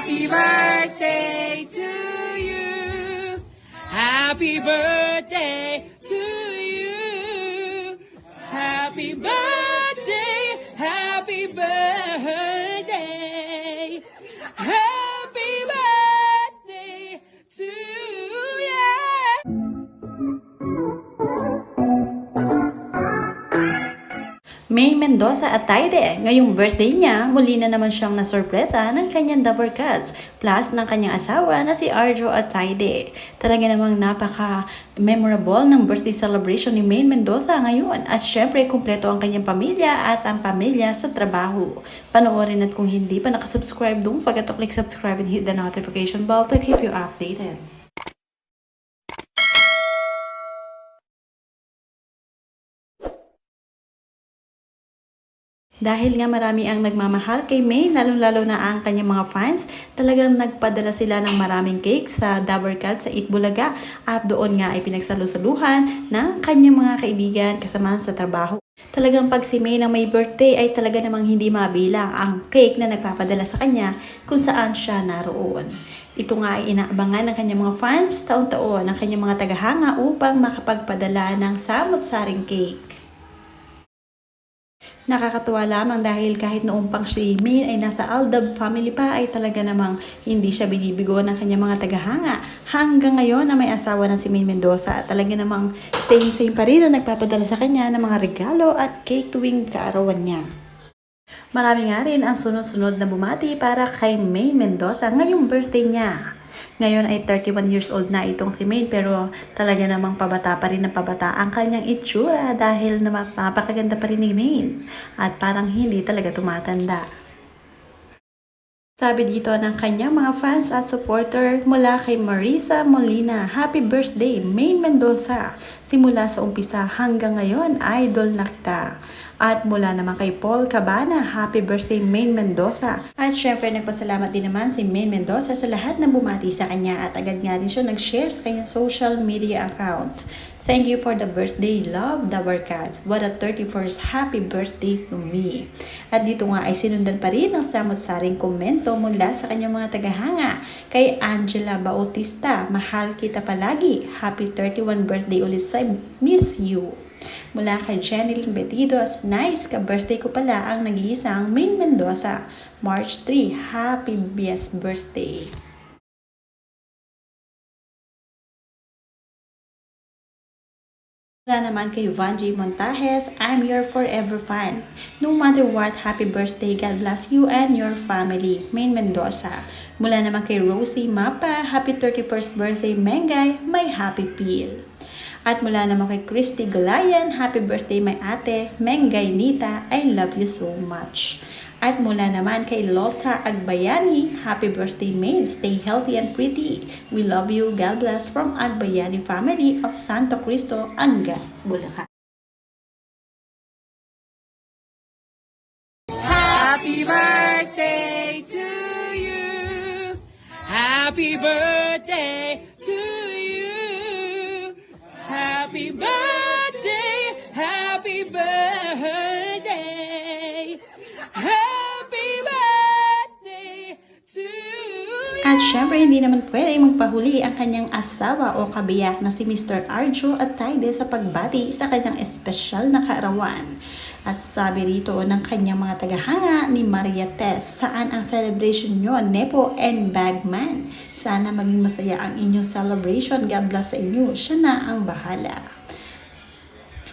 Happy birthday to you. Happy birthday to you. Happy birthday. Happy birthday. Happy birthday to you. May Mendoza at Taide. Ngayong birthday niya, muli na naman siyang nasurpresa ng kanyang Dabber Cats plus ng kanyang asawa na si Arjo at Taide. Talaga namang napaka-memorable ng birthday celebration ni May Mendoza ngayon at syempre kumpleto ang kanyang pamilya at ang pamilya sa trabaho. Panoorin at kung hindi pa nakasubscribe, don't forget to click subscribe and hit the notification bell to keep you updated. Dahil nga marami ang nagmamahal kay May, lalong-lalo na ang kanyang mga fans, talagang nagpadala sila ng maraming cake sa Dabber Cats sa Itbulaga at doon nga ay pinagsalusaluhan ng kanyang mga kaibigan kasama sa trabaho. Talagang pag si May na may birthday ay talaga namang hindi mabilang ang cake na nagpapadala sa kanya kung saan siya naroon. Ito nga ay inaabangan ng kanyang mga fans taon-taon ng kanyang mga tagahanga upang makapagpadala ng samot-saring cake. Nakakatuwa lamang dahil kahit noong pang si May ay nasa Aldab family pa ay talaga namang hindi siya binibigo ng kanyang mga tagahanga. Hanggang ngayon na may asawa na si May Mendoza, talaga namang same pa rin na nagpapadala sa kanya ng mga regalo at cake tuwing kaarawan niya. Marami nga rin ang sunod-sunod na bumati para kay May Mendoza ngayong birthday niya. Ngayon ay 31 years old na itong si May pero talaga namang pabata pa rin ng pabata ang kanyang itsura dahil napakaganda pa rin ni May at parang hindi talaga tumatanda. Sabi dito ng kanyang mga fans at supporter mula kay Marisa Molina, happy birthday May Mendoza. Simula sa umpisa hanggang ngayon, idol na kita. At mula naman kay Paul Cabana, happy birthday May Mendoza. At syempre nagpasalamat din naman si May Mendoza sa lahat na bumati sa kanya at agad nga din siya nag-share sa kanyang social media account. Thank you for the birthday, love, Dabber Cats. What a 31st happy birthday to me. At dito nga ay sinundan pa rin ng samot-saring komento mula sa kanyang mga tagahanga. Kay Angela Bautista, mahal kita palagi. Happy 31 birthday ulit sa Miss You. Mula kay Jeneline Betidos, nice ka-birthday ko pala ang nag-iisang May Mendoza. March 3, happy best birthday. Mula naman kay Vanji Montajes, I'm your forever fan. No matter what, happy birthday, God bless you and your family. May Mendoza. Mula naman kay Rosie Mapa, happy 31st birthday, Mengay, my happy peel. At mula naman kay Christy Galayan, happy birthday my ate, Mengay Nita, I love you so much. At mula naman kay Lolta Agbayani, happy birthday May, stay healthy and pretty. We love you, God bless from Agbayani family of Santo Cristo, Anga, Bulacan. Happy birthday to you. Happy birthday to you. Happy birthday. Happy birthday. Happy birthday to you. At syempre hindi naman pwede magpahuli ang kanyang asawa o kabiyak na si Mr. Arjo at Taide sa pagbati sa kanyang espesyal na kaarawan. At sabi rito ng kanyang mga tagahanga ni Maria Tess, saan ang celebration nyo, Nepo and Bagman? Sana maging masaya ang inyong celebration. God bless sa inyo. Siya na ang bahala.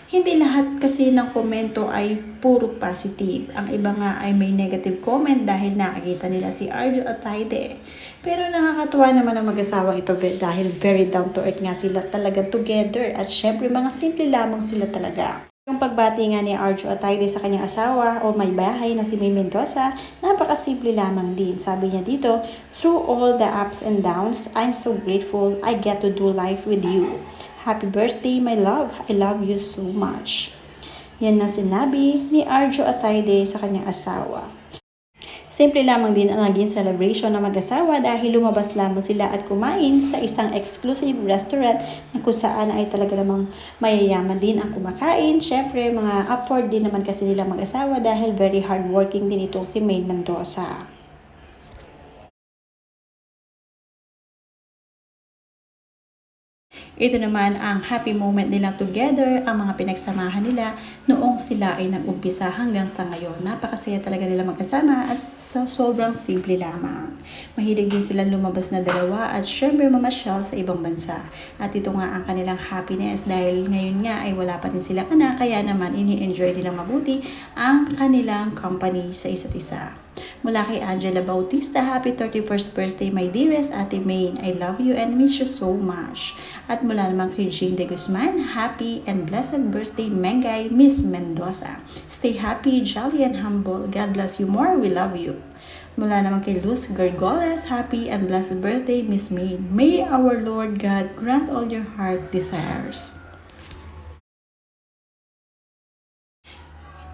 Hindi lahat kasi ng komento ay puro positive. Ang iba nga ay may negative comment dahil nakakita nila si Arjo at Taide. Pero nakakatuwa naman ang mag-asawa ito dahil very down to earth nga sila talaga together. At syempre mga simple lamang sila talaga. Yung pagbati nga ni Arjo at Taide sa kanyang asawa o may bahay na si May Mendoza, napakasimple lamang din. Sabi niya dito, through all the ups and downs, I'm so grateful I get to do life with you. Happy birthday, my love. I love you so much. Yan na sinabi ni Arjo at Taide sa kanyang asawa. Simple lamang din ang naging celebration ng mag-asawa dahil lumabas lamang sila at kumain sa isang exclusive restaurant na kung saan ay talaga namang mayayaman din ang kumakain. Syempre, mga afford din naman kasi nila mag-asawa dahil very hardworking din itong si May Mendoza. Ito naman ang happy moment nila together, ang mga pinagsamahan nila noong sila ay nag-umpisa hanggang sa ngayon. Napakasaya talaga nila magkasama at sobrang simple lamang. Mahilig din silang lumabas na dalawa at syempre mamasyal sa ibang bansa. At ito nga ang kanilang happiness dahil ngayon nga ay wala pa din silang anak, kaya naman ini-enjoy nilang mabuti ang kanilang company sa isa't isa. Mula kay Angela Bautista, happy 31st birthday my dearest Ate Maine. I love you and miss you so much. At mula naman kay Jane de Guzman, happy and blessed birthday Mengay, Miss Mendoza. Stay happy, jolly and humble. God bless you more. We love you. Mula naman kay Luz Gargoles, happy and blessed birthday Miss Maine. May our Lord God grant all your heart desires.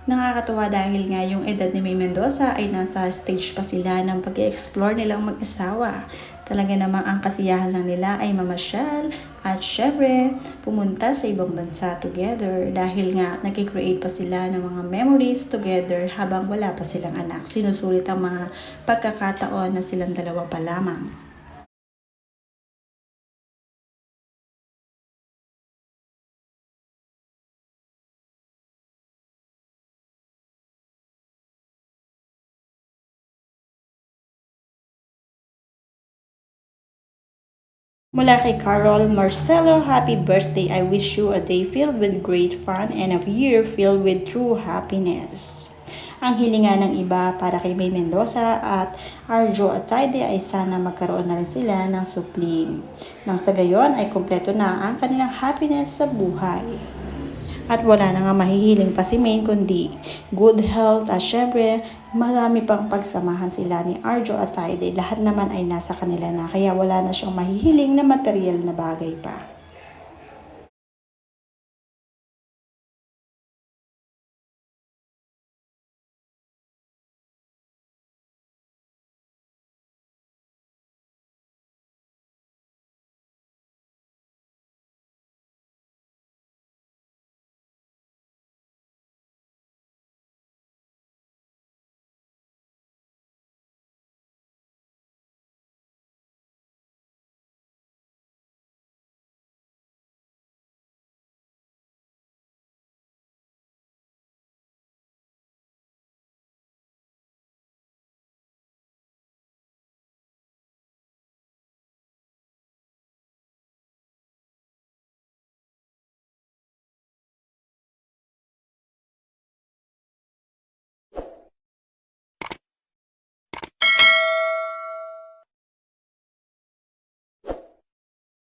Nakakatuwa dahil nga yung edad ni May Mendoza ay nasa stage pa sila ng pag-explore nilang mag-asawa. Talaga namang ang kasiyahan lang nila ay mamasyal at syempre pumunta sa ibang bansa together dahil nga nag-create pa sila ng mga memories together habang wala pa silang anak. Sinusulit ang mga pagkakataon na silang dalawa pa lamang. Mula kay Carol Marcelo, happy birthday. I wish you a day filled with great fun and a year filled with true happiness. Ang hilinga ng iba para kay May Mendoza at Arjo Atayde ay sana magkaroon na rin sila ng supling. Nang sa gayon ay kumpleto na ang kanilang happiness sa buhay. At wala na nga mahihiling pa si Maine kundi good health at syempre marami pang pagsamahan sila ni Arjo at Taide. Lahat naman ay nasa kanila na kaya wala na siyang mahihiling na material na bagay pa.